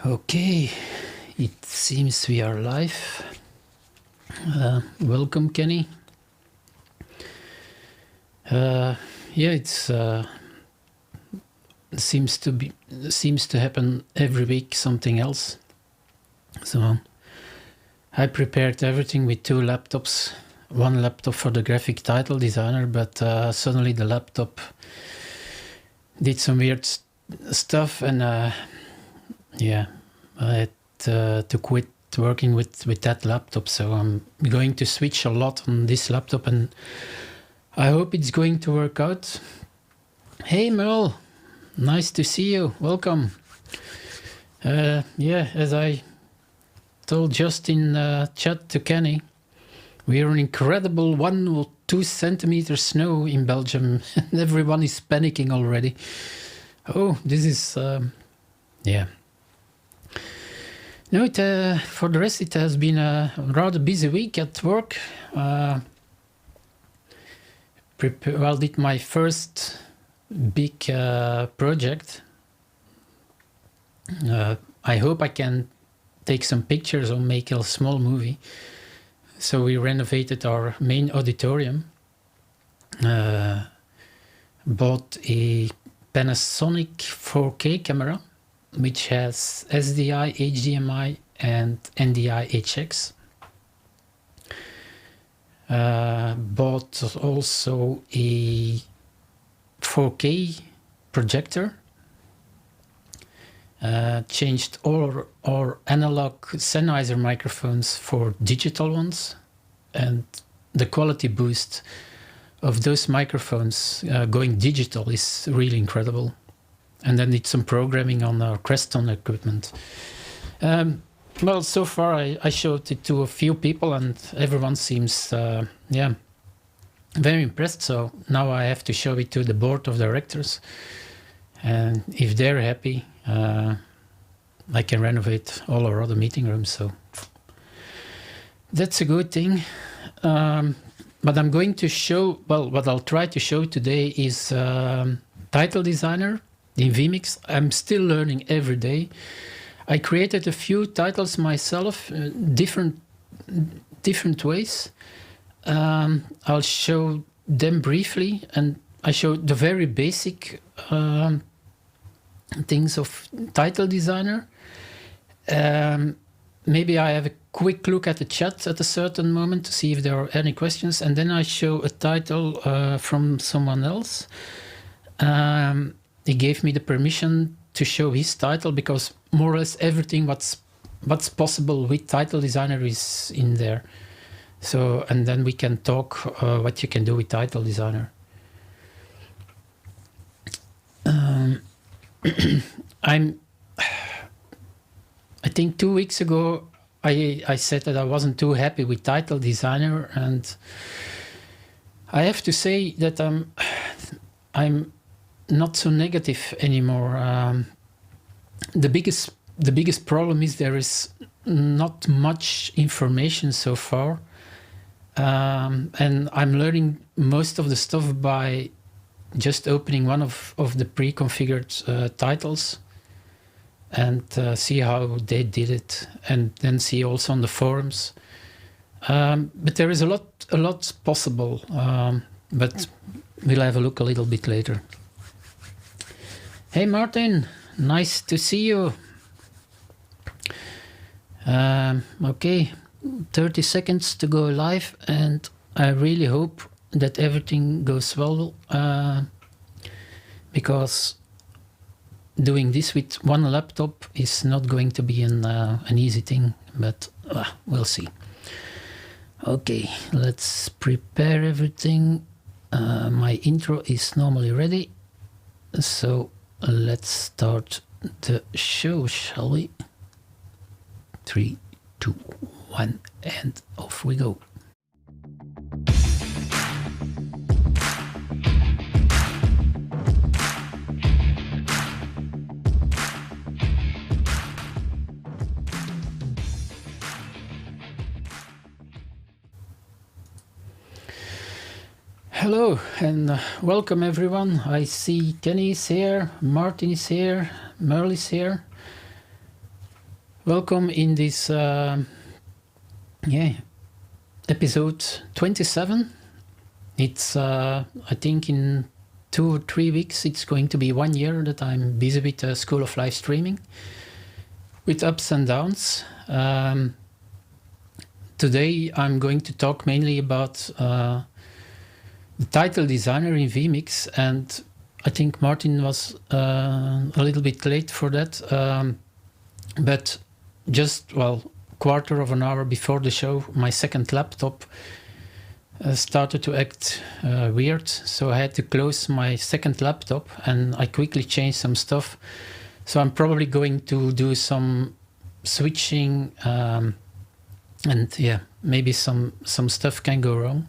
Okay, it seems we are live. Welcome, Kenny. It's seems to happen every week something else. So I prepared everything with two laptops. One laptop for the graphic title designer, but suddenly the laptop did some weird stuff, and I had to quit working with that laptop. So I'm going to switch a lot on this laptop, and I hope it's going to work out. Hey Merle, nice to see you. Welcome. As I told just in chat to Kenny, we are in incredible 1 or 2 centimeters snow in Belgium, and everyone is panicking already. Oh, this is No, for the rest, it has been a rather busy week at work. Did my first big project. I hope I can take some pictures or make a small movie. So we renovated our main auditorium. Bought a Panasonic 4K camera, which has SDI, HDMI, and NDI HX. Bought also a 4K projector. Changed all our analog Sennheiser microphones for digital ones, and the quality boost of those microphones going digital is really incredible. And then did some programming on our Creston equipment. Well, so far I showed it to a few people, and everyone seems very impressed. So now I have to show it to the board of directors, and if they're happy, I can renovate all our other meeting rooms. So that's a good thing. But I'm going to show, what I'll try to show today is Title Designer in vMix. I'm still learning every day. I created a few titles myself, different ways. I'll show them briefly, and I show the very basic things of Title Designer. Maybe I have a quick look at the chat at a certain moment to see if there are any questions, and then I show a title from someone else. He gave me the permission to show his title, because more or less everything what's possible with Title Designer is in there. So, and then we can talk what you can do with Title Designer. I think 2 weeks ago I said that I wasn't too happy with Title Designer, and I have to say that I'm not so negative anymore. The biggest problem is there is not much information so far, and I'm learning most of the stuff by just opening one of the pre-configured titles and see how they did it, and then see also on the forums. But there is a lot possible, but we'll have a look a little bit later. Hey Martin, nice to see you. Okay, 30 seconds to go live, and I really hope that everything goes well, because doing this with one laptop is not going to be an easy thing, but we'll see. Okay, let's prepare everything. My intro is normally ready, so let's start the show, shall we? 3, 2, 1, and off we go. Hello and welcome everyone. I see Kenny is here, Martin is here, Merle is here. Welcome in this episode 27. It's I think in 2 or 3 weeks it's going to be 1 year that I'm busy with the School of Live Streaming, with ups and downs. Today I'm going to talk mainly about the title designer in vMix, and I think Martin was a little bit late for that, but just, quarter of an hour before the show, my second laptop started to act weird, so I had to close my second laptop and I quickly changed some stuff. So I'm probably going to do some switching, and yeah, maybe some stuff can go wrong.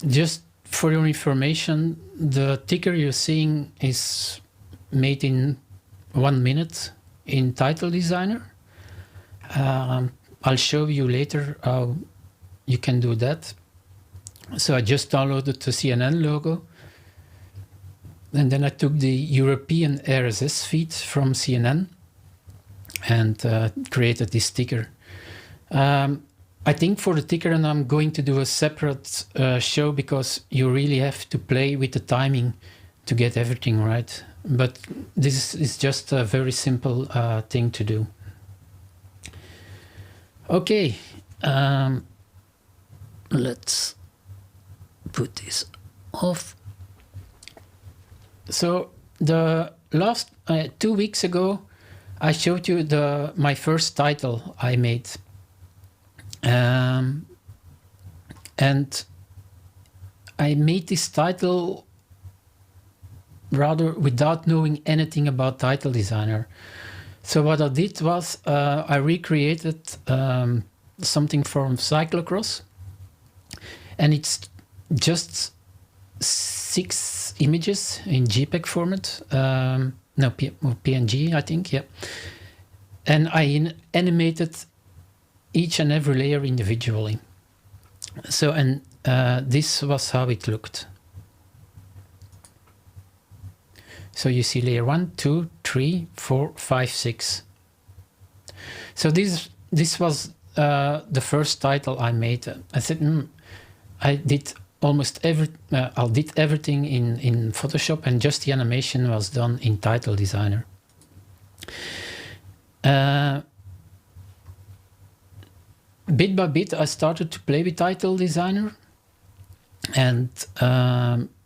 Just for your information, the ticker you're seeing is made in 1 minute in Title Designer. I'll show you later how you can do that. So I just downloaded the CNN logo, and then I took the European RSS feed from CNN and created this ticker. I think for the ticker, and I'm going to do a separate show, because you really have to play with the timing to get everything right. But this is just a very simple thing to do. Okay, let's put this off. So the last 2 weeks ago, I showed you my first title I made. And I made this title rather without knowing anything about Title Designer. So what I did was I recreated something from cyclocross, and it's just 6 images in JPEG format, no, PNG, I think, yeah. And I animated each and every layer individually. So, and this was how it looked. So you see layer 1, 2, 3, 4, 5, 6. So this was the first title I made. I said, I did almost I did everything in Photoshop, and just the animation was done in Title Designer. Bit by bit, I started to play with Title Designer, and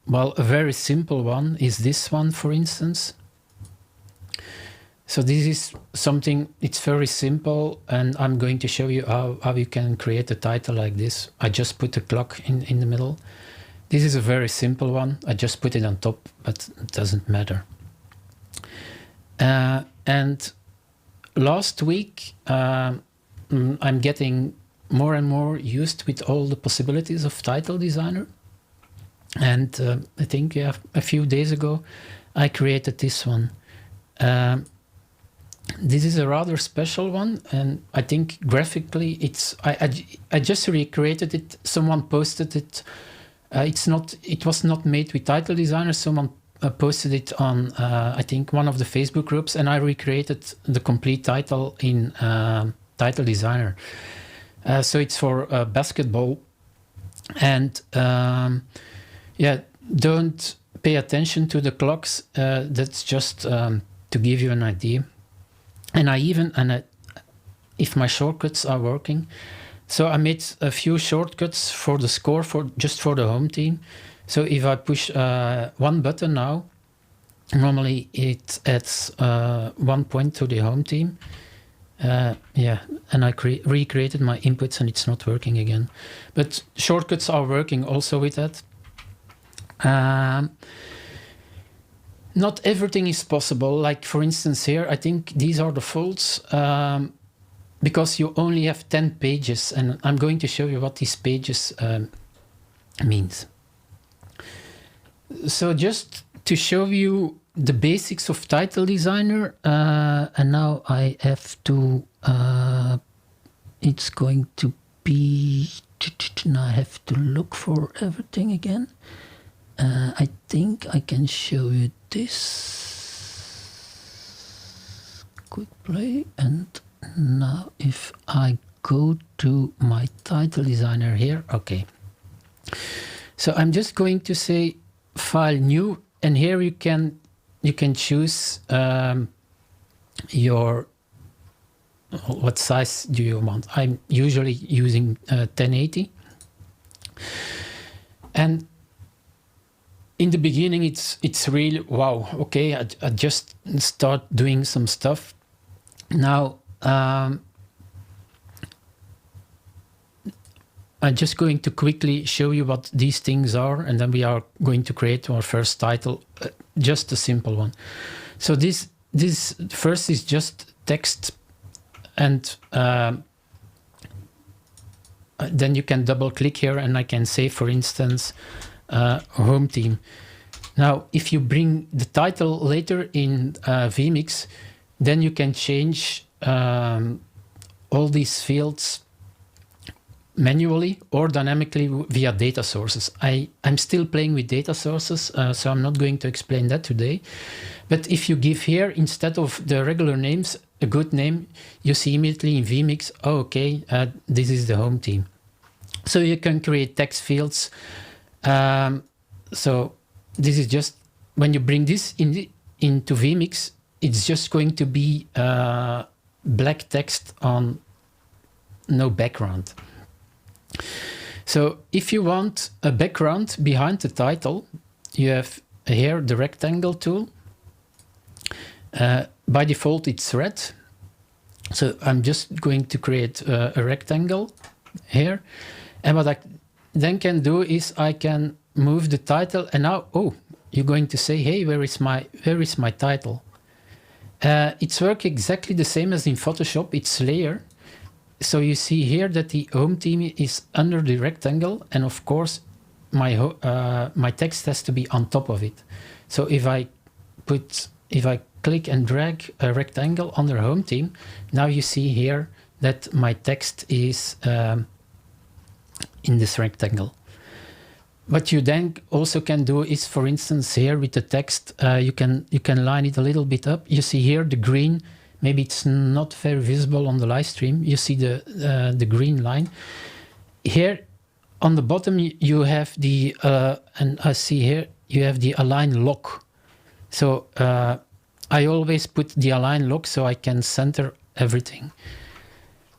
a very simple one is this one, for instance. So this is something, it's very simple, and I'm going to show you how you can create a title like this. I just put a clock in the middle. This is a very simple one. I just put it on top, but it doesn't matter. And last week, I'm getting more and more used with all the possibilities of Title Designer. And I think a few days ago, I created this one. This is a rather special one, and I think graphically I just recreated it. Someone posted it. It was not made with Title Designer. Someone posted it on I think one of the Facebook groups, and I recreated the complete title in Title Designer. So it's for basketball, and don't pay attention to the clocks. That's just to give you an idea. And if my shortcuts are working, so I made a few shortcuts for the score just for the home team. So if I push one button now, normally it adds 1 point to the home team. And I recreated my inputs, and it's not working again. But shortcuts are working also with that. Not everything is possible. Like, for instance, here, I think these are the folds, because you only have 10 pages, and I'm going to show you what these pages means. So just to show you the basics of Title Designer, and now I have to, it's going to be, now I have to look for everything again. I think I can show you this quick play, and now if I go to my title designer here, okay. So I'm just going to say file new, and here you can choose your what size do you want. I'm usually using 1080, and in the beginning it's really wow. Okay, I just start doing some stuff now. I'm just going to quickly show you what these things are, and then we are going to create our first title, just a simple one. So this first is just text, and then you can double click here, and I can say, for instance, home team. Now, if you bring the title later in vMix, then you can change all these fields manually or dynamically via data sources. I'm still playing with data sources, so I'm not going to explain that today. But if you give here, instead of the regular names, a good name, you see immediately in vMix, oh, okay, this is the home team. So you can create text fields. So this is just, when you bring this into vMix, it's just going to be black text on no background. So if you want a background behind the title, you have here the rectangle tool. By default, it's red. So I'm just going to create a rectangle here. And what I then can do is I can move the title, and now, oh, you're going to say, hey, where is my title? It's work exactly the same as in Photoshop. It's layer. So you see here that the home team is under the rectangle, and of course my text has to be on top of it. So if I click and drag a rectangle under home team, now you see here that my text is in this rectangle. What you then also can do is, for instance, here with the text, you can line it a little bit up. You see here the green. Maybe it's not very visible on the live stream. You see the green line. Here on the bottom you have the, and I see here you have the align lock. So I always put the align lock so I can center everything.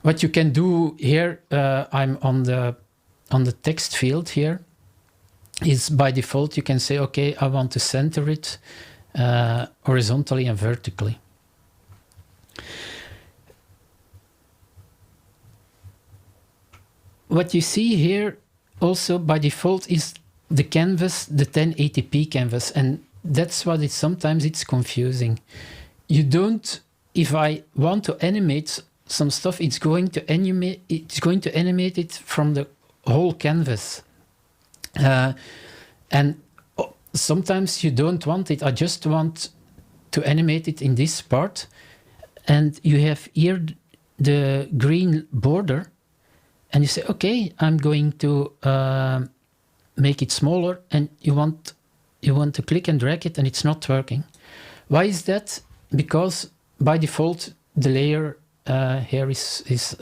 What you can do here, I'm on the text field here, is by default you can say, okay, I want to center it horizontally and vertically. What you see here also by default is the canvas, the 1080p canvas, and that's what sometimes it's confusing. You don't, if I want to animate some stuff, it's going to animate it from the whole canvas. And sometimes you don't want it. I just want to animate it in this part. And you have here the green border, and you say, okay, I'm going to make it smaller, and you want to click and drag it, and it's not working. Why is that? Because by default the layer here is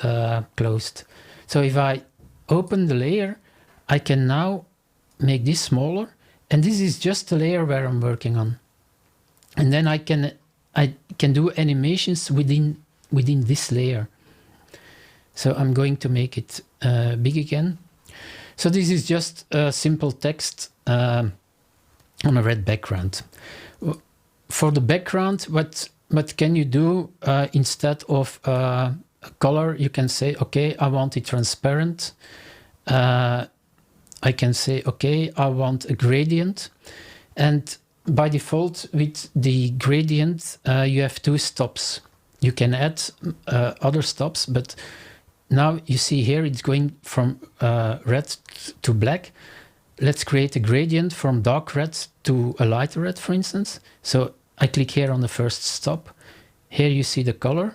closed. So if I open the layer, I can now make this smaller, and this is just the layer where I'm working on. And then I can do animations within this layer. So I'm going to make it big again. So this is just a simple text on a red background. For the background, what can you do instead of a color? You can say, okay, I want it transparent. I can say, okay, I want a gradient. And by default, with the gradient, you have two stops. You can add other stops, but now you see here it's going from red to black. Let's create a gradient from dark red to a lighter red, for instance. So I click here on the first stop. Here you see the color.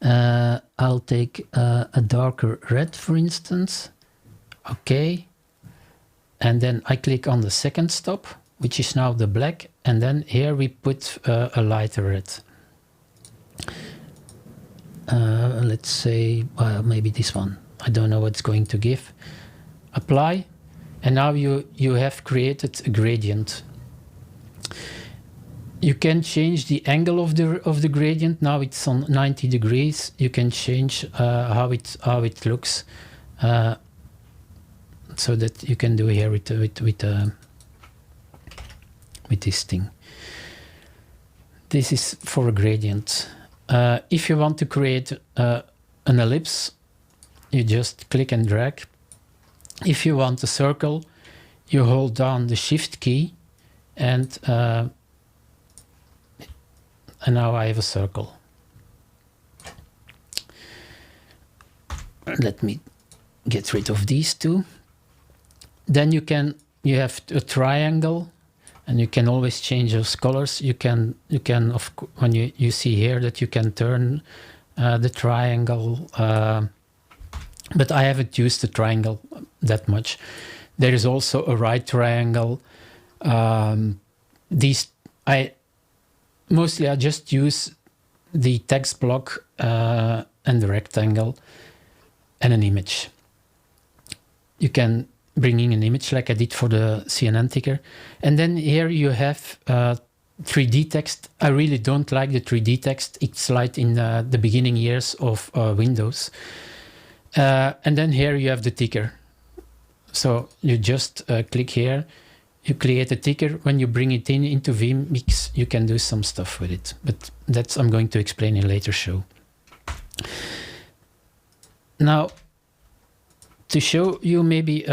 I'll take a darker red, for instance. Okay. And then I click on the second stop, which is now the black. And then here we put a lighter red. let's say, well, maybe this one. I don't know what's going to give. Apply, and now you have created a gradient. You can change the angle of the gradient. Now it's on 90 degrees. You can change how it looks, so that you can do here with this thing. This is for a gradient. If you want to create an ellipse, you just click and drag. If you want a circle, you hold down the Shift key, and now I have a circle. Let me get rid of these two. Then you have a triangle, and you can always change those colors. You can when you see here that you can turn the triangle, but I haven't used the triangle that much. There is also a right triangle. Mostly I just use the text block and the rectangle and an image. You can bring in an image like I did for the CNN ticker. And then here you have 3D text. I really don't like the 3D text. It's like in the beginning years of Windows. And then here you have the ticker. So you just click here. You create a ticker. When you bring it into vMix, you can do some stuff with it. But that's I'm going to explain in a later show. Now, to show you maybe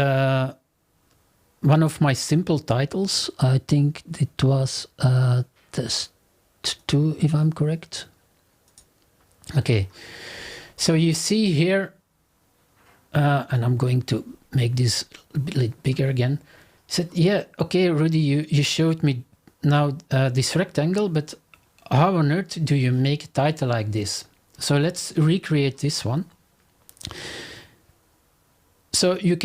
one of my simple titles, I think it was test 2, if I'm correct. Okay, so you see here, and I'm going to make this a bit bigger again. Said, yeah, okay, Rudy, you showed me now this rectangle, but how on earth do you make a title like this? So let's recreate this one. So you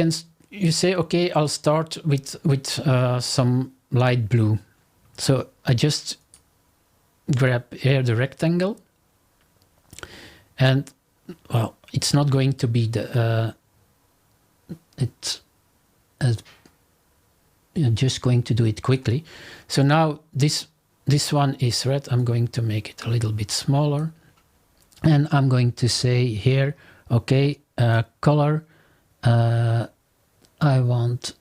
say, okay, I'll start with some light blue. So I just grab here the rectangle, and well, it's not going to be the I'm just going to do it quickly. So now this one is red. I'm going to make it a little bit smaller, and I'm going to say here, okay, color. I want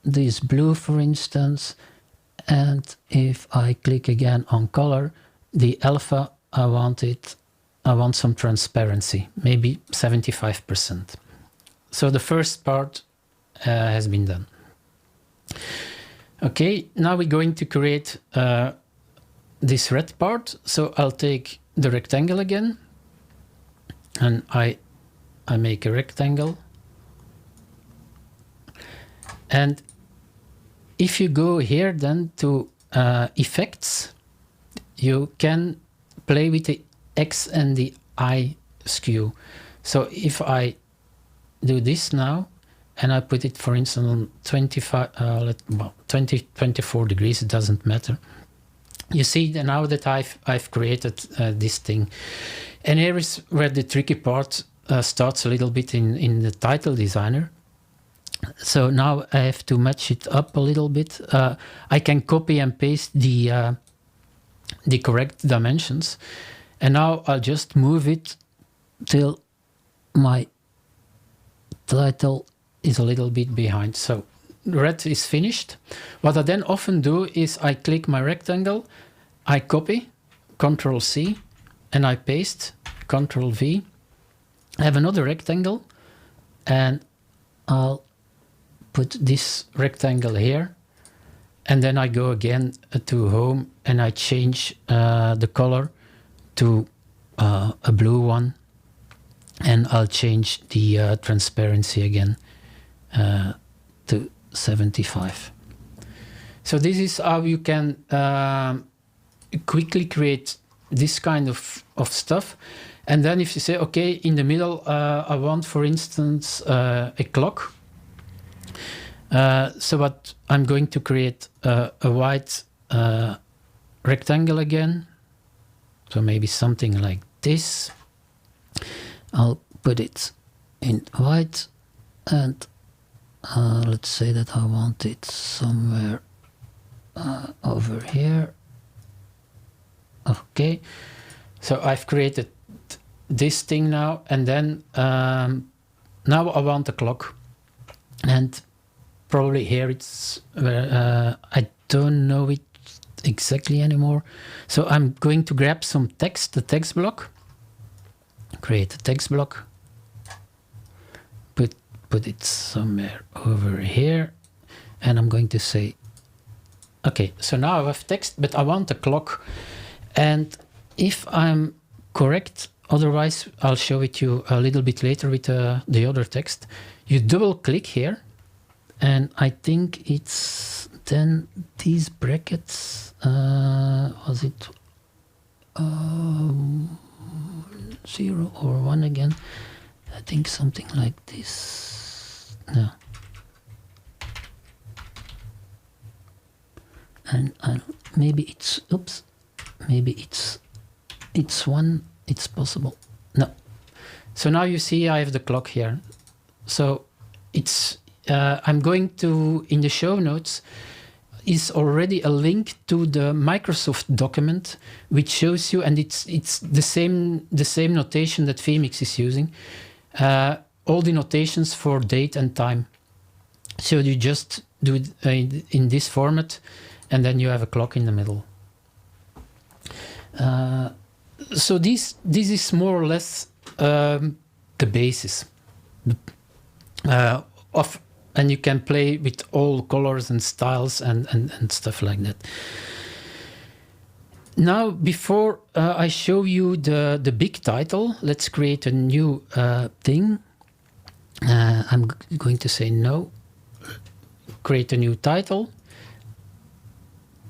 this blue, for instance, and if I click again on color, the alpha, I want some transparency, maybe 75%. So the first part has been done. Okay, now we're going to create this red part. So I'll take the rectangle again, and I make a rectangle. And if you go here then to effects, you can play with the X and the Y skew. So if I do this now, and I put it, for instance, on 24 degrees, it doesn't matter. You see now that I've created this thing. And here is where the tricky part starts a little bit in the title designer. So now I have to match it up a little bit. I can copy and paste the correct dimensions. And now I'll just move it till my title is a little bit behind. So red is finished. What I then often do is I click my rectangle, I copy, Control C, and I paste, Control V. I have another rectangle, and I'll put this rectangle here, and then I go again to home, and I change the color to a blue one, and I'll change the transparency again to 75. So this is how you can quickly create this kind of stuff. And then if you say, okay, in the middle, I want, for instance, a clock. So what I'm going to create a white rectangle again. So maybe something like this. I'll put it in white, and let's say that I want it somewhere over here. Okay, so I've created this thing now, and then now I want the clock, and probably here it's where I don't know it exactly anymore. So I'm going to grab some text, the text block, create a text block, put it somewhere over here, and I'm going to say, okay, so now I have text, but I want a clock. And if I'm correct, otherwise I'll show it you a little bit later with the other text. You double click here, and I think it's then these brackets, was it 0 or 1 again? I think something like this. No. And maybe it's, oops, maybe it's 1, it's possible. No. So now you see I have the clock here. So it's, I'm going to, in the show notes, is already a link to the Microsoft document, which shows you, and it's the same notation that vMix is using, all the notations for date and time. So you just do it in this format, and then you have a clock in the middle. So this is more or less the basis of, and you can play with all colors and styles and stuff like that. Now, before I show you the big title, let's create a new thing. I'm going to say no, create a new title.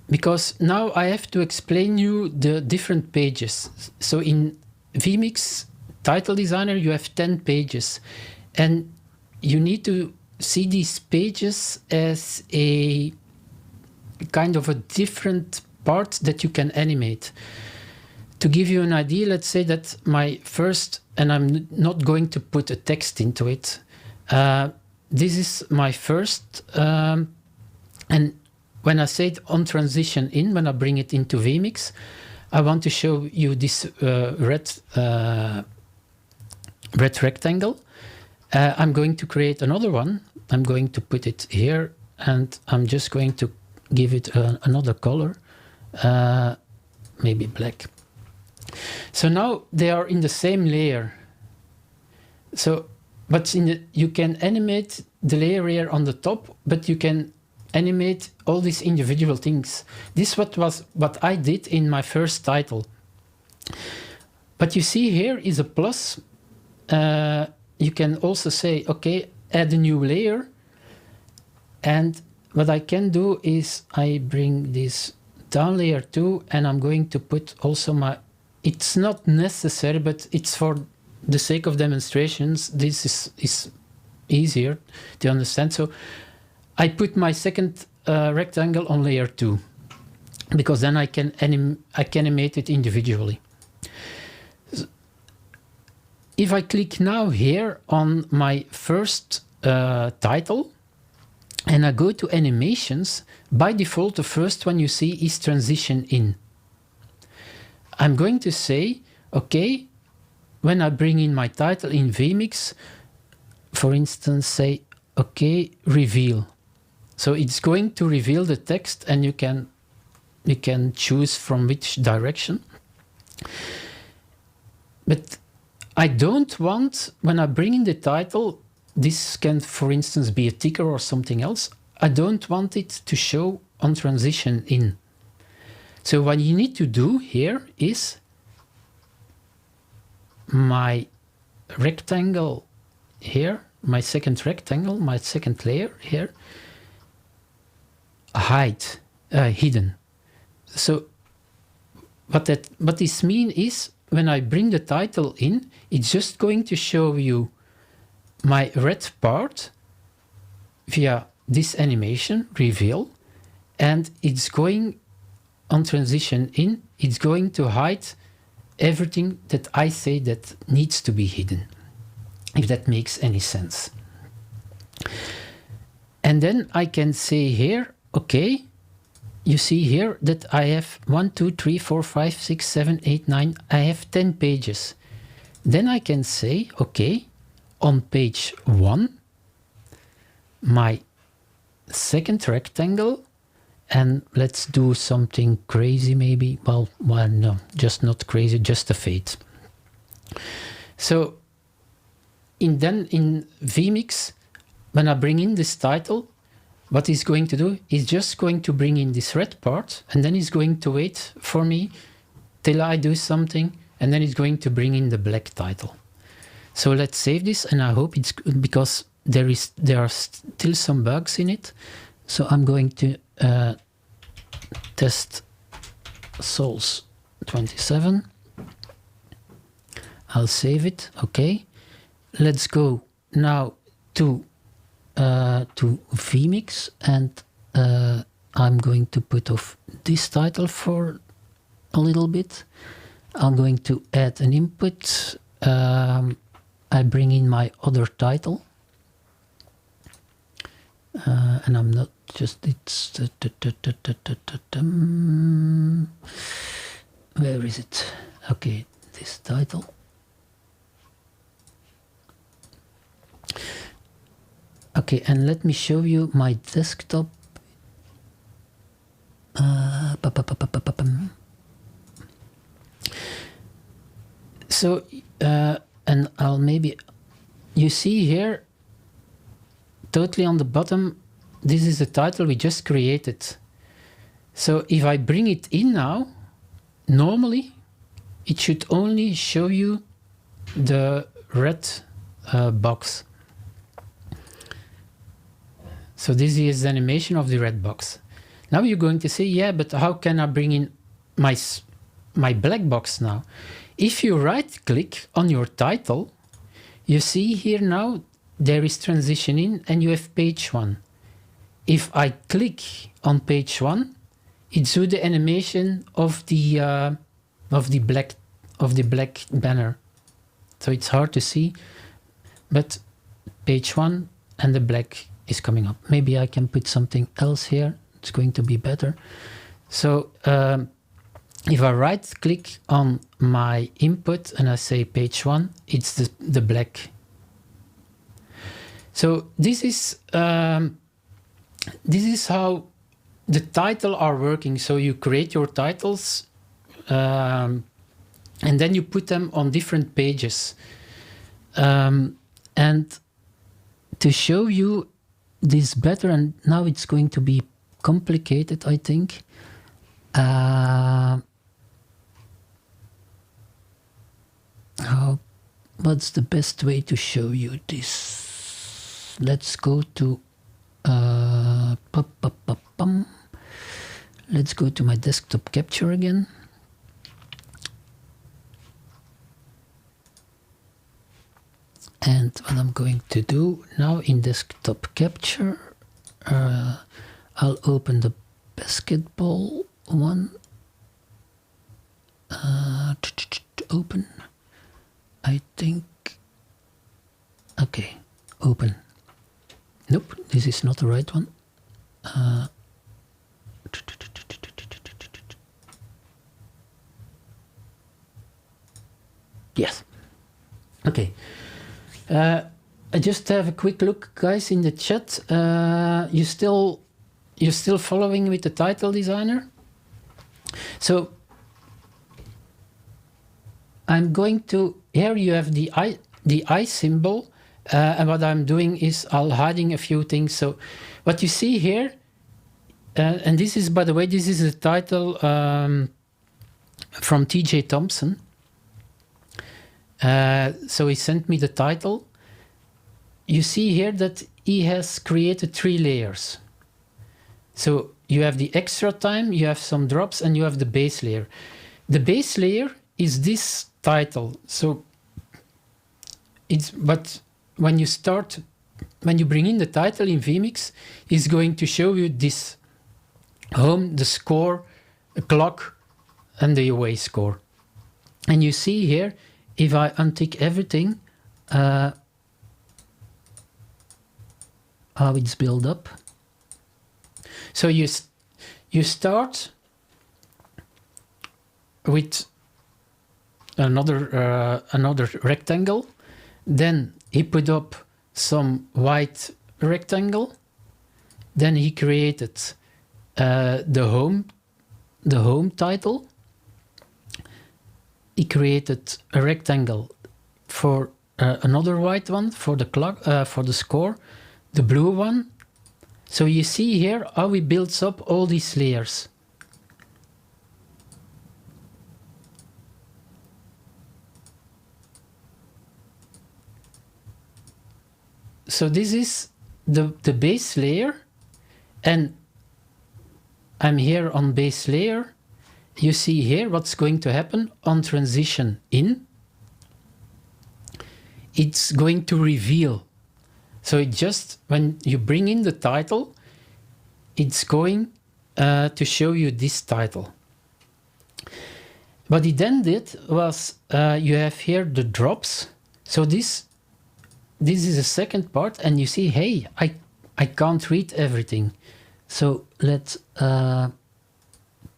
Because now I have to explain you the different pages. So in vMix Title Designer, you have 10 pages. And you need to see these pages as a kind of a different part that you can animate. To give you an idea, let's say that my first, and I'm not going to put a text into it. This is my first, and when I say it on transition in, when I bring it into vMix, I want to show you this red rectangle. I'm going to create another one. I'm going to put it here, and I'm just going to give it another color, maybe black. So now they are in the same layer. So, but you can animate the layer here on the top, but you can animate all these individual things. This was what I did in my first title. But you see here is a plus. You can also say, okay, add a new layer. And what I can do is I bring this down layer 2, and I'm going to put also my, it's not necessary, but it's for the sake of demonstrations. This is easier to understand. So I put my second rectangle on layer 2, because then I can animate it individually. If I click now here on my first title, and I go to animations, by default the first one you see is transition in. I'm going to say, okay, when I bring in my title in vMix, for instance, say, okay, reveal. So it's going to reveal the text, and you can choose from which direction. But I don't want, when I bring in the title, this can, for instance, be a ticker or something else. I don't want it to show on transition in. So what you need to do here is my rectangle here, my second rectangle, my second layer here, hidden. So what this means is, when I bring the title in, it's just going to show you my red part via this animation, reveal, and it's going on transition in, it's going to hide everything that I say that needs to be hidden, if that makes any sense. And then I can say here, okay, you see here that I have 1, 2, 3, 4, 5, 6, 7, 8, 9, I have 10 pages. Then I can say, okay, on page 1, my second rectangle, and let's do something crazy maybe. Well, no, just not crazy, just a fade. So in vMix, when I bring in this title, what he's going to do is just going to bring in this red part, and then he's going to wait for me till I do something, and then he's going to bring in the black title. So let's save this, and I hope it's good, because there are still some bugs in it. So I'm going to test SOLS 27. I'll save it. Okay, let's go now to vMix, and I'm going to put off this title for a little bit. I'm going to add an input. I bring in my other title, and I'm not just, it's where is it? Okay, this title. Okay, and let me show you my desktop. So, and I'll maybe, you see here, totally on the bottom, this is the title we just created. So if I bring it in now, normally it should only show you the red box. So this is the animation of the red box. Now you're going to say, yeah, but how can I bring in my black box now? If you right click on your title, you see here now there is transition in, and you have page 1. If I click on page 1, it's do the animation of the black banner. So it's hard to see, but page 1 and the black is coming up. Maybe I can put something else here. It's going to be better. So if I right click on my input and I say page 1, it's the black. So this is how the title are working. So you create your titles and then you put them on different pages. And to show you this better, and now it's going to be complicated, I think. What's the best way to show you this? Let's go to let's go to my desktop capture again. And what I'm going to do now in desktop capture, I'll open the basketball one. Open. I think. Okay, open. Nope, this is not the right one. Yes. Okay. I just have a quick look, guys, in the chat. You're still following with the title designer? So I'm going to, here you have the eye symbol, and what I'm doing is I'll hiding a few things. So what you see here, and this is, by the way, this is the title from TJ Thompson. So he sent me the title. You see here that he has created 3 layers. So you have the extra time, you have some drops, and you have the base layer. The base layer is this title. So it's, but when you bring in the title in vMix, it's going to show you this home, the score, a clock, and the away score. And you see here, if I untick everything, how it's built up. So you start with another rectangle, then he put up some white rectangle, then he created the home title. He created a rectangle for another white one for the clock, for the score, the blue one. So you see here how he builds up all these layers. So this is the base layer, and I'm here on base layer. You see here what's going to happen on transition in. It's going to reveal. So it just, when you bring in the title, it's going to show you this title. What he then did was, you have here the drops. So this is the second part, and you see, hey, I can't read everything. So let's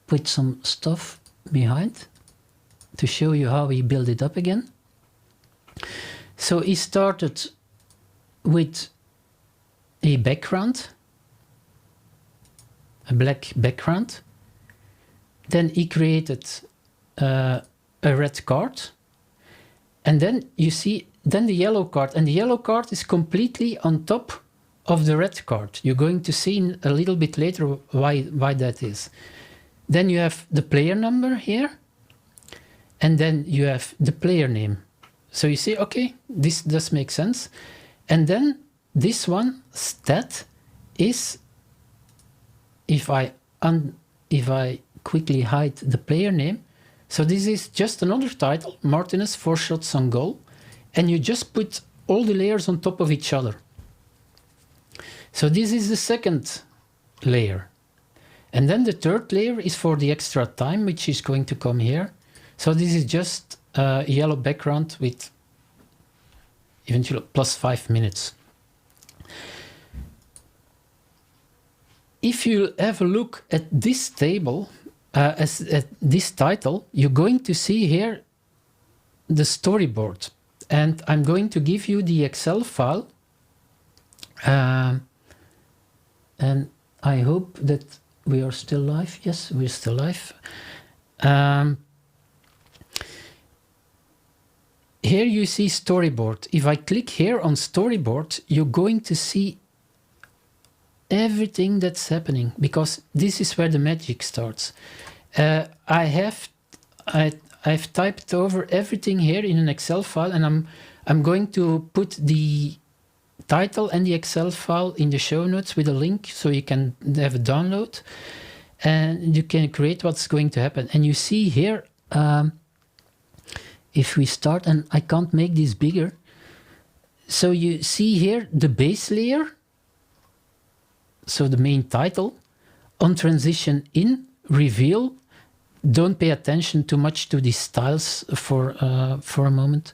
put some stuff behind to show you how we build it up again. So he started with a background, a black background. Then he created a red card. And then you see, then the yellow card. And the yellow card is completely on top of the red card. You're going to see a little bit later why that is. Then you have the player number here. And then you have the player name. So you see, okay, this does make sense. And then this one, stat, is, if I quickly hide the player name, so this is just another title, Martinez 4 shots on goal, and you just put all the layers on top of each other. So this is the second layer. And then the third layer is for the extra time, which is going to come here. So this is just a yellow background with eventually +5 minutes. If you have a look at this table, at this title, you're going to see here the storyboard. And I'm going to give you the Excel file. And I hope that we are still live. Yes, we're still live. Here you see storyboard. If I click here on storyboard, you're going to see everything that's happening, because this is where the magic starts. I've typed over everything here in an Excel file, and I'm going to put the title and the Excel file in the show notes with a link, so you can have a download and you can create what's going to happen. And you see here, if we start, and I can't make this bigger, so you see here the base layer, so the main title, on transition in, reveal. Don't pay attention too much to these styles for a moment.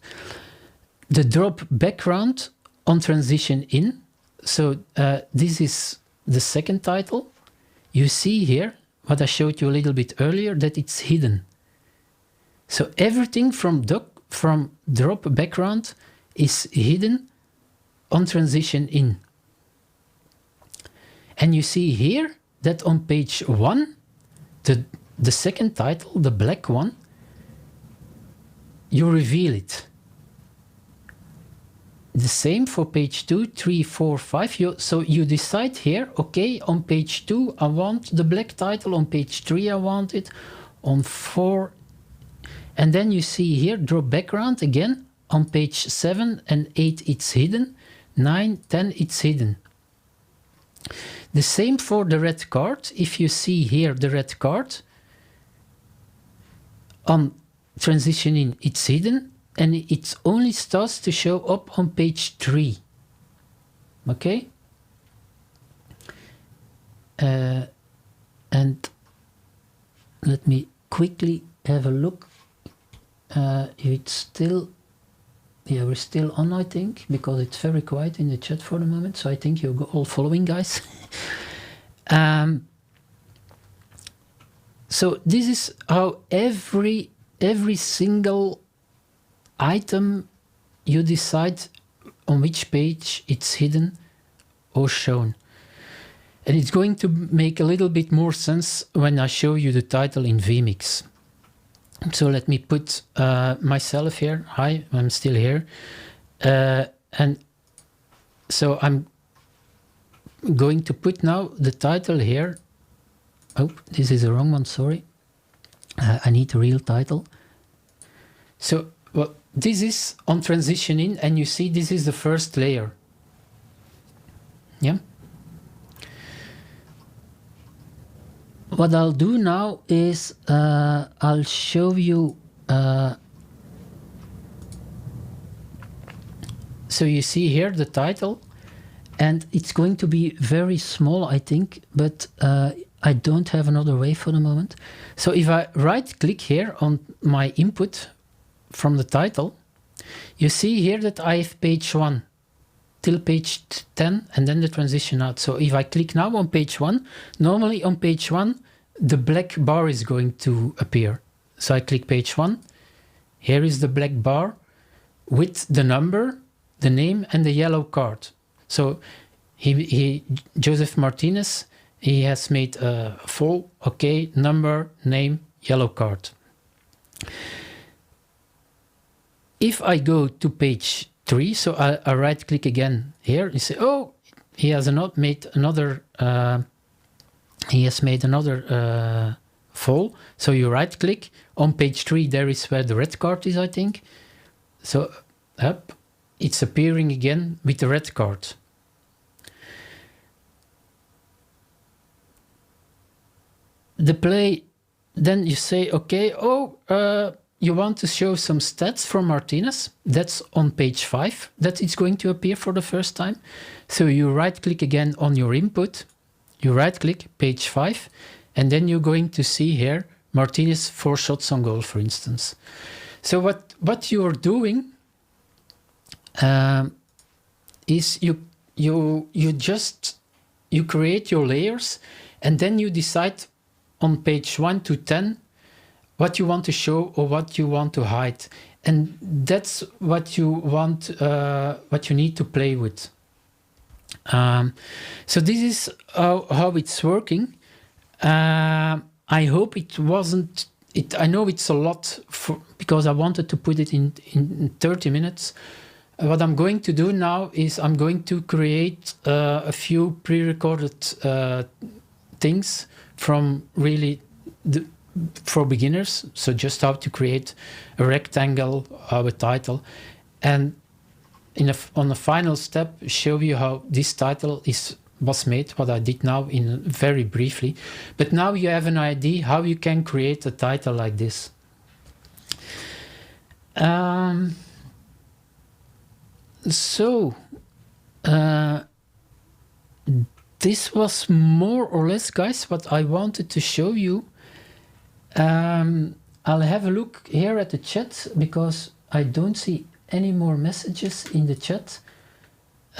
The drop background on transition in. So this is the second title. You see here what I showed you a little bit earlier, that it's hidden. So everything from drop background is hidden on transition in. And you see here that on page 1, the second title, the black one, you reveal it. The same for page 2, 3, 4, 5. So you decide here, okay, on page 2 I want the black title, on page 3 I want it, on 4. And then you see here, drop background again, on page 7 and 8 it's hidden, 9, 10 it's hidden. The same for the red card. If you see here the red card, on transition in it's hidden, and it only starts to show up on page 3. Okay? And let me quickly have a look it's still, yeah, we're still on, I think, because it's very quiet in the chat for the moment. So I think you're all following, guys. So this is how every single item you decide on which page it's hidden or shown. And it's going to make a little bit more sense when I show you the title in vMix. So let me put myself here. Hi, I'm still here. And so I'm going to put now the title here. Oh, this is the wrong one, sorry. I need the real title. So well, this is on transition in, and you see this is the first layer. Yeah. What I'll do now is I'll show you. So you see here the title, and it's going to be very small, I think, but I don't have another way for the moment. So if I right click here on my input from the title, you see here that I have page 1 till page 10 and then the transition out. So if I click now on page 1, normally on page 1 the black bar is going to appear. So I click page 1, here is the black bar with the number, the name and the yellow card. So Joseph Martinez, he has made a full, okay, number, name, yellow card. If I go to page 3, so I right click again here, you say, oh, he has not made another, full. So you right click on page 3, there is where the red card is, I think. So up, it's appearing again with the red card. The play, then you say, okay, you want to show some stats from Martinez. That's on page 5 that it's going to appear for the first time. So you right click again on your input, you right click page 5, and then you're going to see here Martinez 4 shots on goal, for instance. So what you're doing is you create your layers, and then you decide on page 1 to 10 what you want to show or what you want to hide, and that's what you want, what you need to play with. So this is how it's working. I hope it wasn't. I know it's a lot because I wanted to put it in 30 minutes. What I'm going to do now is I'm going to create a few pre-recorded things from really for beginners. So just how to create a rectangle, a title, and on the final step show you how this title was made, what I did now in very briefly. But now you have an idea how you can create a title like this. This was more or less, guys, what I wanted to show you. I'll have a look here at the chat because I don't see any more messages in the chat.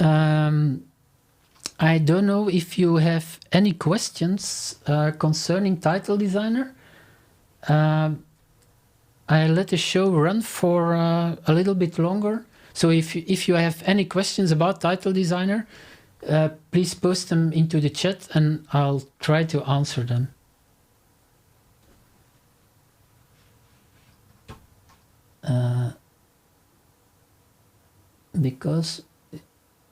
I don't know if you have any questions concerning Title Designer. I let the show run for a little bit longer. So if you have any questions about Title Designer, please post them into the chat and I'll try to answer them. Because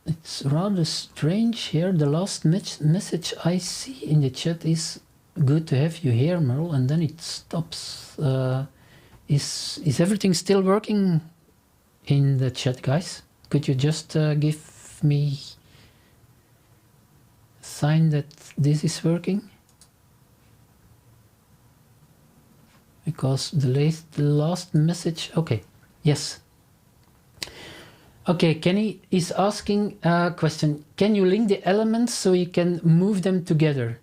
it's rather strange here. The last message I see in the chat is good to have you here, Merle, and then it stops. Is everything still working in the chat, guys? Could you just give me a sign that this is working? Because the last message, okay, yes. Okay, Kenny is asking a question. Can you link the elements so you can move them together?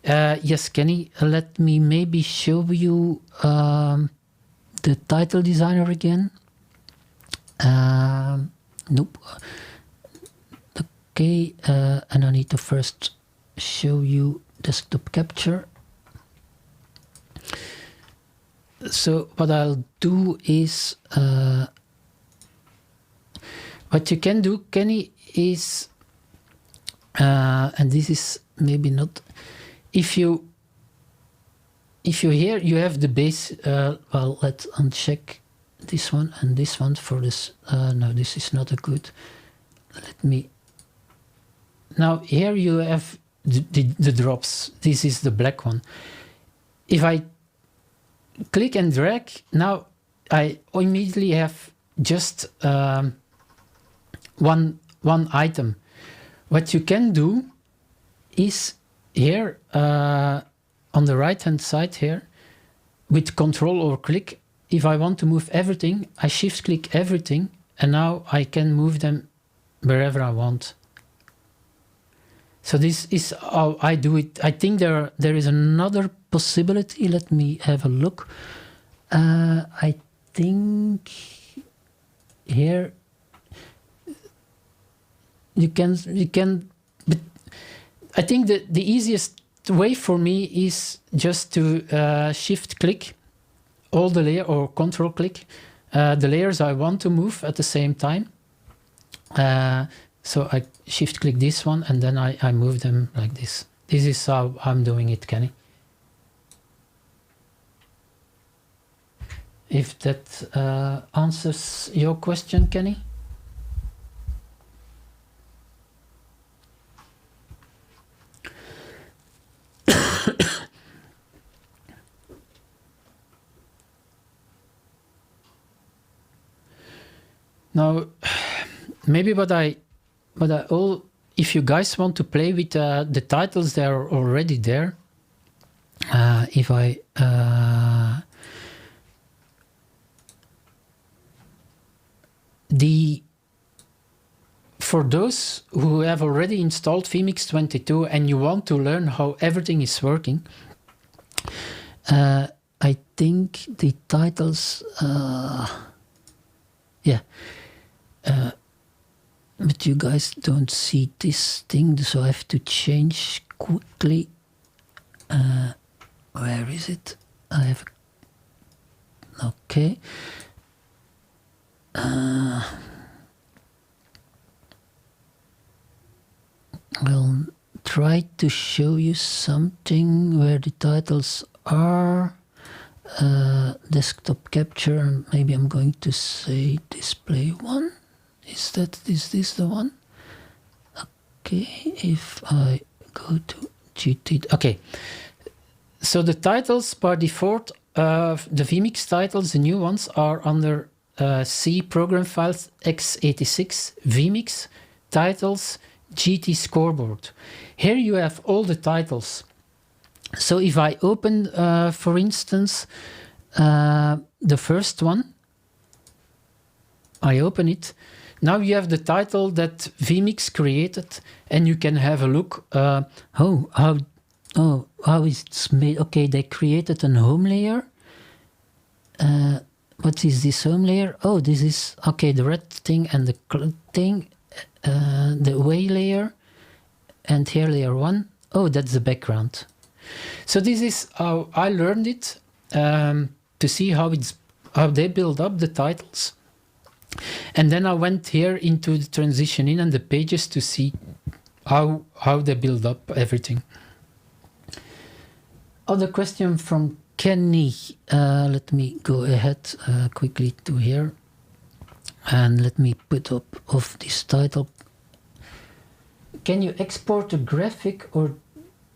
Yes, Kenny, let me maybe show you the title designer again. Nope. Okay, and I need to first show you desktop capture. So what I'll do is, what you can do, Kenny, is, and this is maybe not, if you here you have the base, well, let's uncheck this one and this one for this. No, this is not a good. Let me. Now here you have the drops. This is the black one. If I click and drag, now I immediately have just one item. What you can do is here on the right hand side here, with Control or click, if I want to move everything, I shift click everything, and now I can move them wherever I want. So this is how I do it. I think there is another possibility. Let me have a look. I think here you can, but I think that the easiest way for me is just to shift click all the layer, or control click the layers I want to move at the same time. So I shift click this one, and then I move them like this. This is how I'm doing it, Kenny. If that answers your question, Kenny. Now, maybe if you guys want to play with the titles, they are already there. If I for those who have already installed vMix 22 and you want to learn how everything is working, I think the titles, yeah. But you guys don't see this thing, so I have to change quickly. Where is it? I have. Okay. I'll try to show you something where the titles are. Desktop capture. Maybe I'm going to say display one. Is this the one? Okay, if I go to GT, okay. So the titles by default, the vMix titles, the new ones, are under C program files x86 vMix titles GT scoreboard. Here you have all the titles. So if I open, for instance, the first one, I open it. Now you have the title that vMix created, and you can have a look. How is it made? Okay, they created a home layer. What is this home layer? Oh, this is okay. The red thing and the thing, the away layer, and here layer one. Oh, that's the background. So this is how I learned it, to see how they build up the titles. And then I went here into the transition in and the pages to see how they build up everything. Other question from Kenny. Let me go ahead quickly to here. And let me put up of this title. Can you export a graphic, or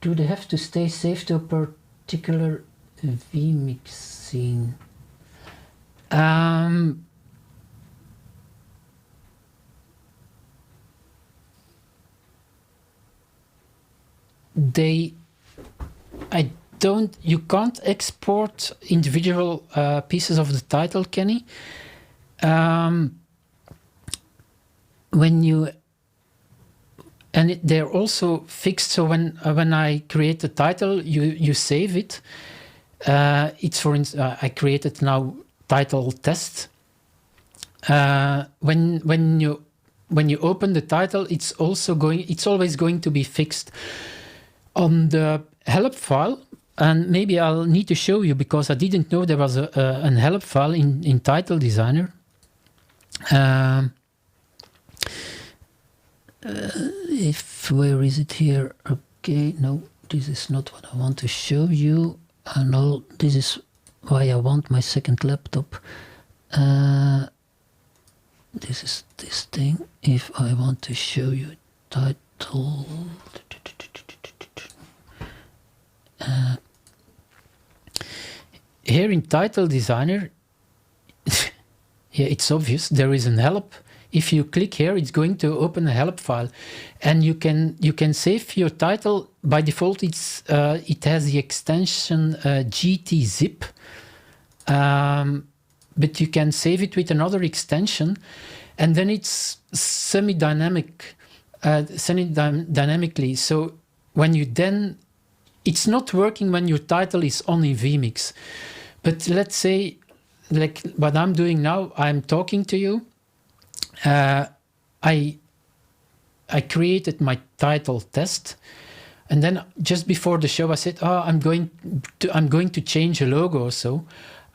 do they have to stay saved to a particular vMix scene? You can't export individual pieces of the title, Kenny. They're also fixed. So when I create the title, you save it. It's for instance, I created now title test. When you open the title, it's always going to be fixed on the help file. And maybe I'll need to show you, because I didn't know there was an help file in Title Designer. Where is it here? Okay, no, this is not what I want to show you. No, this is why I want my second laptop. This is this thing. If I want to show you title, here in Title Designer, yeah, it's obvious there is an help. If you click here, it's going to open a help file, and you can save your title. By default, it has the extension GTZip, but you can save it with another extension, and then it's dynamically. So when you then, it's not working when your title is on in vMix. But let's say, like what I'm doing now, I'm talking to you. I created my title test, and then just before the show I said, oh, I'm going to change a logo or so.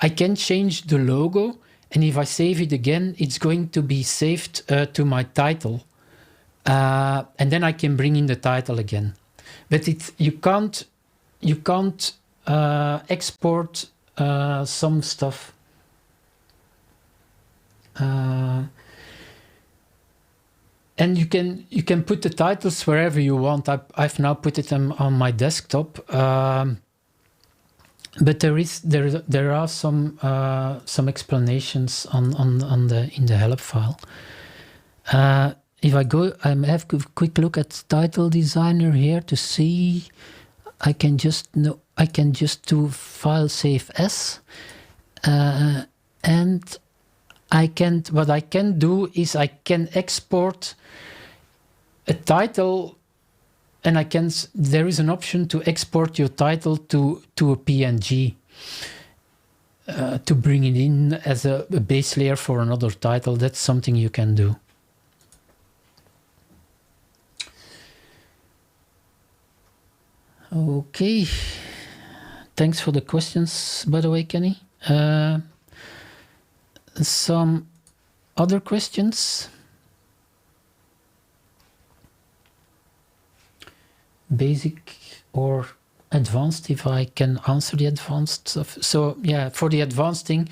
I can change the logo, and if I save it again, it's going to be saved to my title, and then I can bring in the title again. But you can't export some stuff. And you can put the titles wherever you want. I've now put them on my desktop, but there are some explanations in the help file. If I go, I have a quick look at Title Designer here to see. I can just do file save as, and what I can do is I can export a title, and there is an option to export your title to a PNG to bring it in as a base layer for another title. That's something you can do. Okay, thanks for the questions, by the way, Kenny. Some other questions? Basic or advanced, if I can answer the advanced stuff. So yeah, for the advanced thing,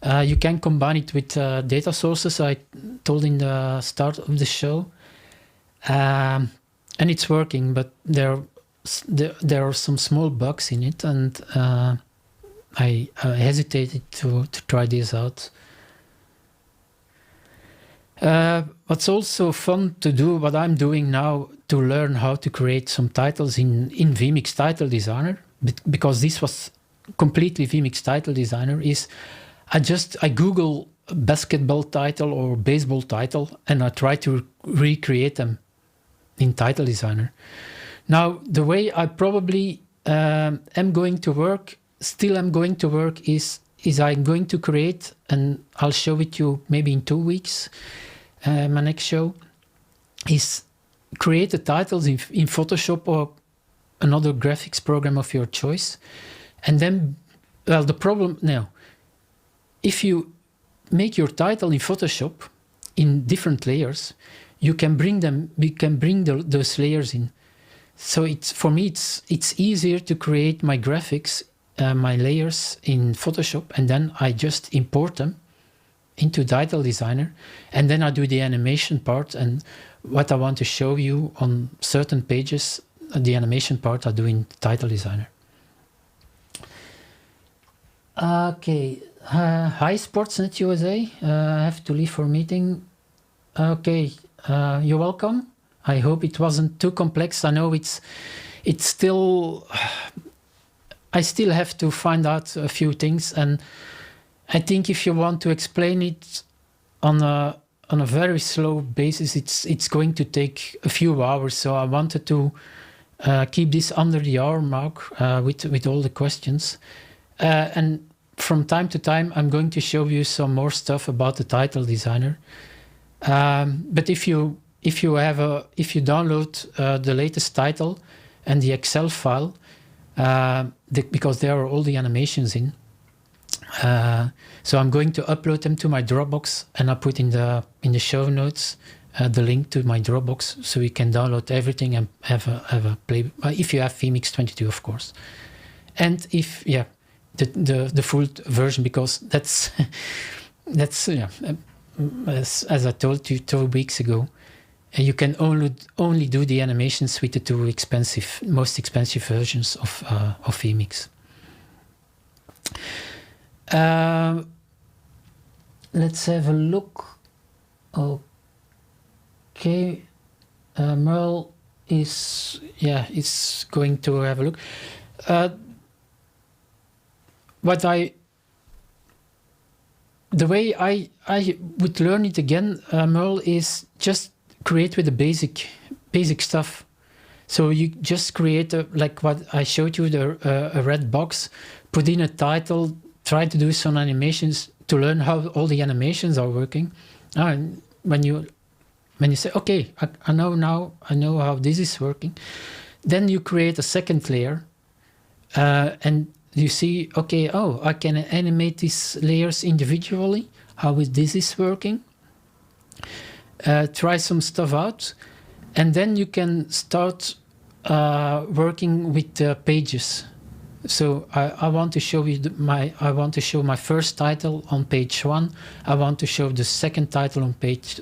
you can combine it with data sources, I told in the start of the show. And it's working, but there are some small bugs in it, and I hesitated to try this out. What's also fun to do, what I'm doing now, to learn how to create some titles in vMix Title Designer, because this was completely vMix Title Designer, is I Google basketball title or baseball title, and I try to recreate them in Title Designer. Now, the way I probably am going to work is I'm going to create, and I'll show it to you maybe in 2 weeks, my next show, is create the titles in Photoshop or another graphics program of your choice. And then, well, the problem now, if you make your title in Photoshop in different layers, you can bring those layers in. So for me, it's easier to create my graphics, my layers in Photoshop, and then I just import them into Title Designer, and then I do the animation part, and what I want to show you on certain pages, the animation part I do in Title Designer. Okay, hi Sportsnet USA, I have to leave for a meeting. Okay, you're welcome. I hope it wasn't too complex. I know it's still, I still have to find out a few things, and I think if you want to explain it on a very slow basis, it's going to take a few hours. So I wanted to keep this under the hour mark with all the questions. And from time to time, I'm going to show you some more stuff about the title designer. But if you download the latest title and the Excel file, because there are all the animations in, so I'm going to upload them to my Dropbox, and I'll put in the show notes the link to my Dropbox, so you can download everything and have a play. If you have vMix 22, of course, and if the full version, because that's as I told you 2 weeks ago, you can only do the animations with the two most expensive versions of vMix. Let's have a look. Okay, Merle is going to have a look. The way I would learn it again, Merle, is just create with the basic stuff. So you just create like what I showed you, a red box, put in a title, try to do some animations to learn how all the animations are working. And when you say, okay, I know how this is working, then you create a second layer, and you see, okay, I can animate these layers individually, how this is working. Try some stuff out, and then you can start working with the pages. So I want to show you my first title on page 1. I want to show the second title on page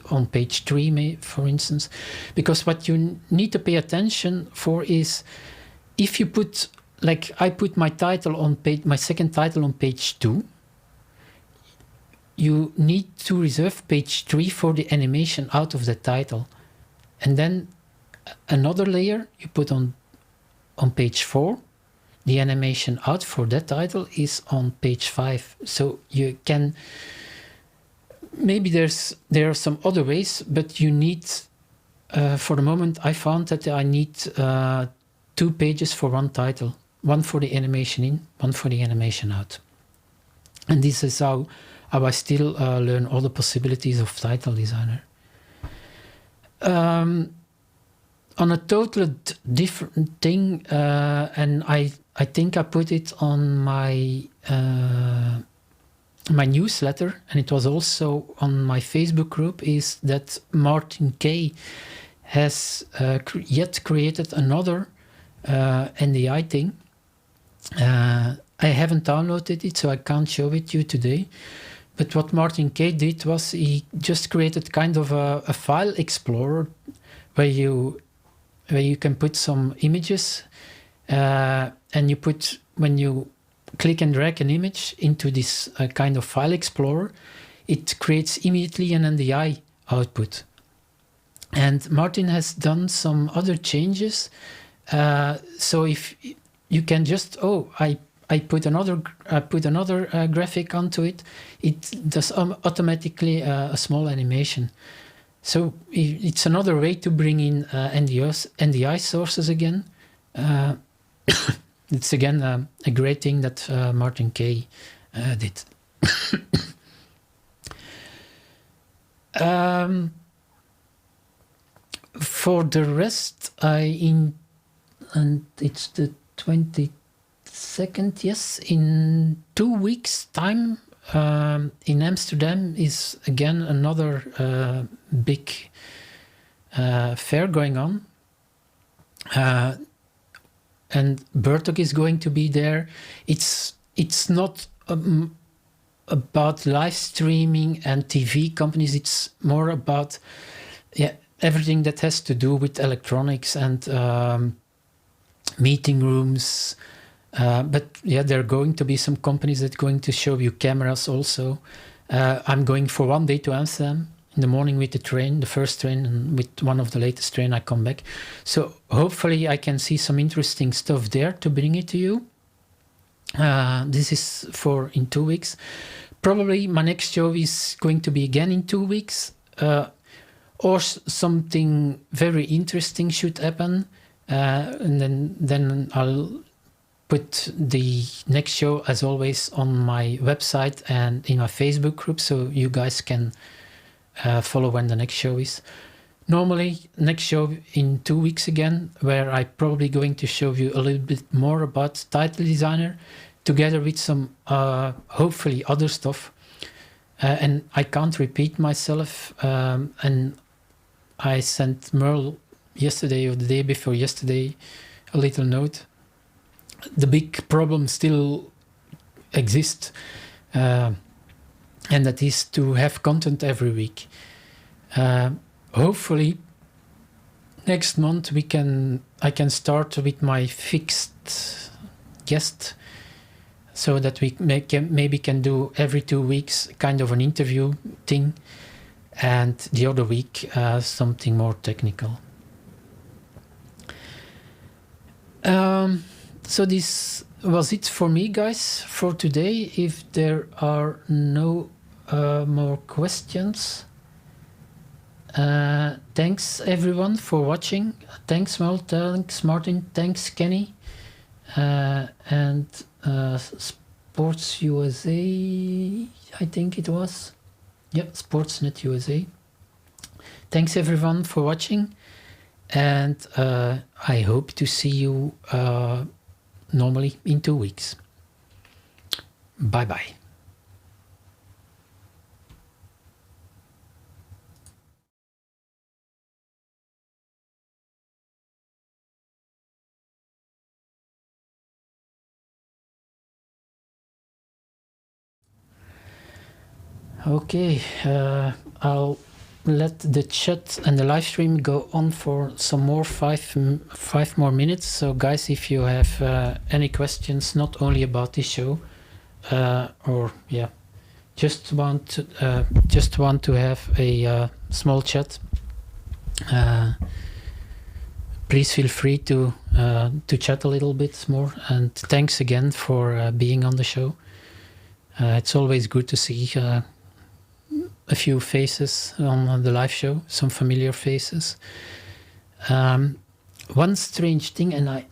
3, for instance, because what you need to pay attention for is, if you put, like I put my second title on page 2, you need to reserve page 3 for the animation out of the title, and then another layer you put on page 4. The animation out for that title is on page 5. So you can, maybe there are some other ways, but you need, for the moment I found that I need 2 pages for one title, one for the animation in, one for the animation out. And this is how I still learn all the possibilities of title designer. On a totally different thing, and I think I put it on my my newsletter, and it was also on my Facebook group, is that Martin Kay has yet created another NDI thing. I haven't downloaded it, so I can't show it to you today. But what Martin Kay did was he just created kind of a file explorer where you can put some images, and you put, when you click and drag an image into this kind of file explorer, it creates immediately an NDI output. And Martin has done some other changes. So if you can just, I put another graphic onto it, it does automatically a small animation. So it's another way to bring in NDI sources again. It's again a great thing that Martin Kay did. For the rest, and it's the 22nd, yes, in 2 weeks' time, in Amsterdam is again another big fair going on. And Bertok is going to be there. It's not about live streaming and TV companies. It's more about everything that has to do with electronics and meeting rooms. But there are going to be some companies that are going to show you cameras also. I'm going for 1 day to Amsterdam in the morning with the train, the first train, and with one of the latest train I come back. So hopefully I can see some interesting stuff there to bring it to you. This is for in 2 weeks. Probably my next show is going to be again in 2 weeks, or something very interesting should happen, and then I'll put the next show, as always, on my website and in my Facebook group, so you guys can follow when the next show is. Normally, next show in 2 weeks again, where I'm probably going to show you a little bit more about Title Designer, together with some hopefully other stuff. And I can't repeat myself. And I sent Merle yesterday or the day before yesterday a little note. The big problem still exists, and that is to have content every week. Hopefully next month I can start with my fixed guest, so that we maybe can do every 2 weeks kind of an interview thing, and the other week something more technical. So this was it for me, guys, for today. If there are no more questions, thanks everyone for watching. Thanks Mel, thanks Martin, thanks Kenny, and Sports USA, I think it was. Yep, Sportsnet USA. Thanks everyone for watching, and I hope to see you normally in 2 weeks. Bye bye. Okay, I'll let the chat and the live stream go on for some more five more minutes. So guys, if you have any questions, not only about this show, or yeah, just want to have a small chat, please feel free to chat a little bit more. And thanks again for being on the show. It's always good to see a few faces on the live show, some familiar faces. One strange thing, and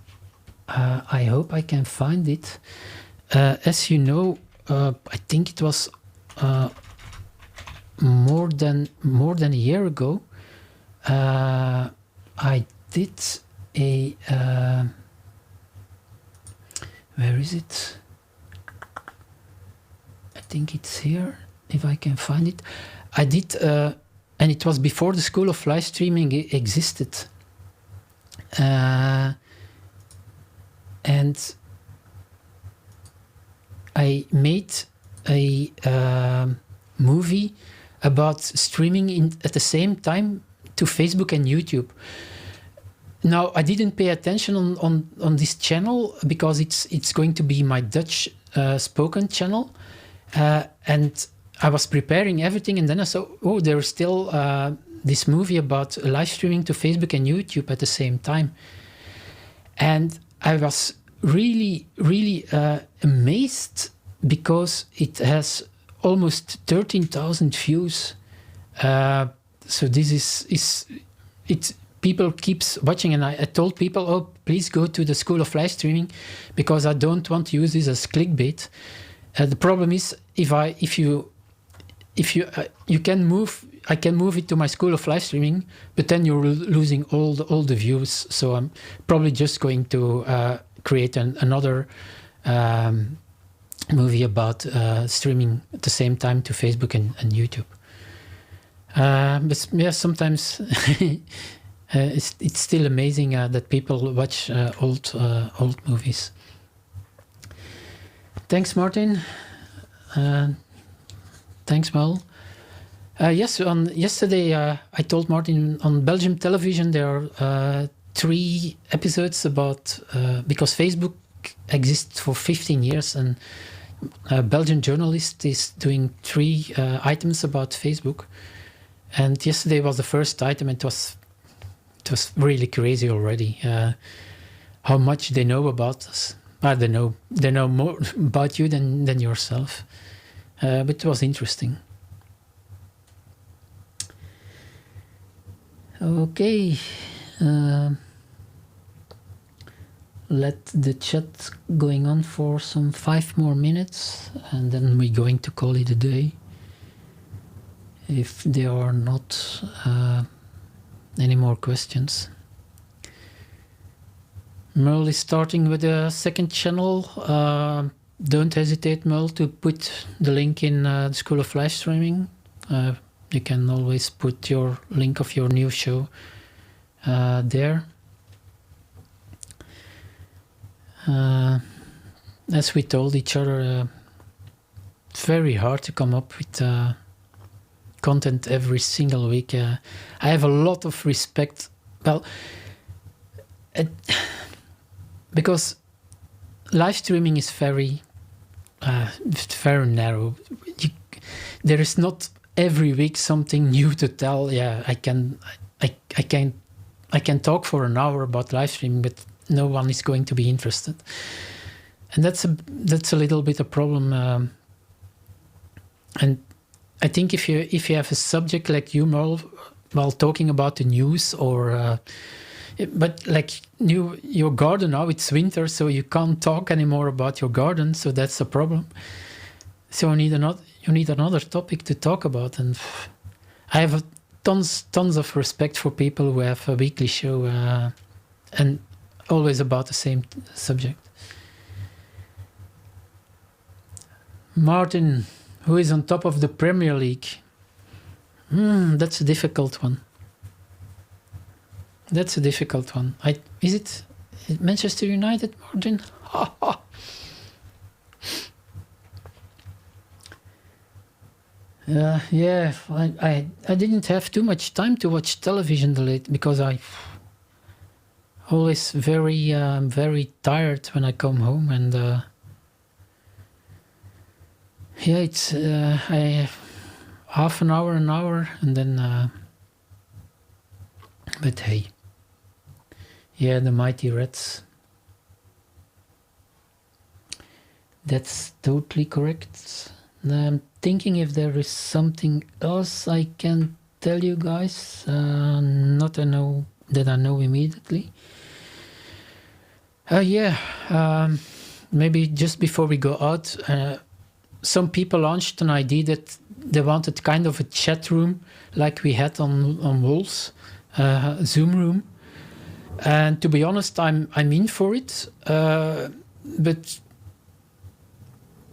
I hope I can find it. As you know, I think it was more than a year ago. I did a where is it? I think it's here. If I can find it, I did, and it was before the School of Live Streaming existed, and I made a movie about streaming at the same time to Facebook and YouTube. Now, I didn't pay attention on this channel because it's going to be my Dutch spoken channel, and I was preparing everything, and then I saw, oh, there's still this movie about live streaming to Facebook and YouTube at the same time. And I was really, really amazed, because it has almost 13,000 views. So this is it's people keeps watching, and I told people, oh, please go to the School of Live Streaming, because I don't want to use this as clickbait. The problem is, if you can move, I can move it to my School of Live Streaming, but then you're losing all the views. So I'm probably just going to create another movie about streaming at the same time to Facebook and YouTube. But yeah, sometimes it's still amazing that people watch old movies. Thanks, Martin. Thanks, Mel. Yes, yesterday I told Martin on Belgium television there are 3 episodes about, because Facebook exists for 15 years, and a Belgian journalist is doing 3 items about Facebook. And yesterday was the first item, and it was really crazy already, how much they know about us. They know more about you than yourself. But it was interesting. let the chat going on for some 5 more minutes, and then we're going to call it a day. If there are not any more questions. Merle is starting with a second channel. Don't hesitate, Merle, to put the link in the School of Live Streaming. You can always put your link of your new show there. As we told each other, it's very hard to come up with content every single week. I have a lot of respect. Well, because live streaming is very narrow. There is not every week something new to tell. Yeah, I can talk for an hour about live streaming, but no one is going to be interested, and that's a little bit a problem. And I think if you have a subject like you, Merle, while talking about the news, or but like your garden now, it's winter, so you can't talk anymore about your garden, so that's a problem. So you need another topic to talk about, and I have tons of respect for people who have a weekly show and always about the same subject. Martin, who is on top of the Premier League? That's a difficult one. Is it Manchester United, Martin? Yeah, I didn't have too much time to watch television late because I always very tired when I come home, and yeah, it's I have half an hour, and then but hey, yeah, the mighty Reds. That's totally correct. I'm thinking if there is something else I can tell you guys. Not that I know immediately. Maybe just before we go out, some people launched an idea that they wanted kind of a chat room like we had on WOLS, Zoom room. And to be honest, I'm in for it, but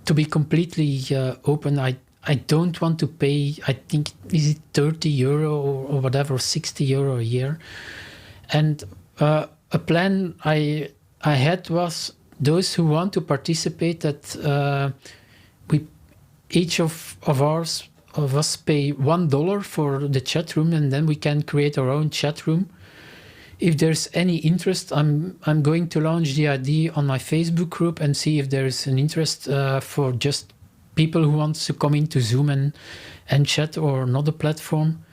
to be completely open, I don't want to pay, I think, is it 30 euro or whatever, 60 euro a year. And a plan I had was those who want to participate, that we each of us pay $1 for the chat room, and then we can create our own chat room. If there's any interest, I'm going to launch the idea on my Facebook group and see if there's an interest for just people who want to come into Zoom and chat, or another platform.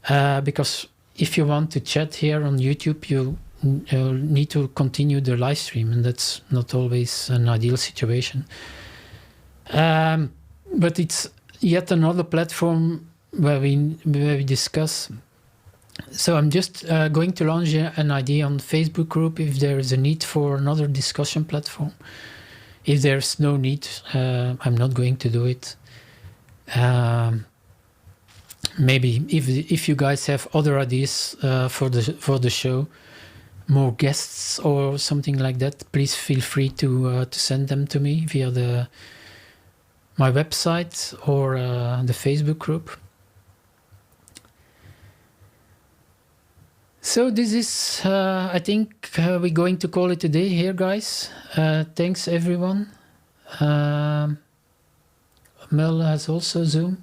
Because if you want to chat here on YouTube, you need to continue the live stream, and that's not always an ideal situation. But it's yet another platform where we discuss. So I'm just going to launch an idea on the Facebook group if there is a need for another discussion platform. If there's no need, I'm not going to do it. Maybe if you guys have other ideas for the show, more guests or something like that, please feel free to send them to me via my website or the Facebook group. So this is, I think we're going to call it a day here, guys. Thanks, everyone. Mel has also Zoom.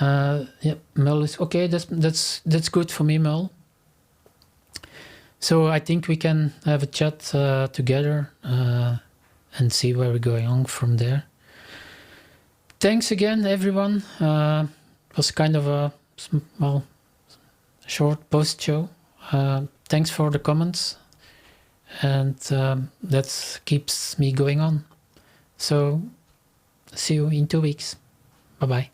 Yeah, Mel is okay. That's good for me, Mel. So I think we can have a chat together and see where we're going on from there. Thanks again, everyone. It was kind of a short post show. Thanks for the comments, and that keeps me going on. So see you in 2 weeks. Bye bye.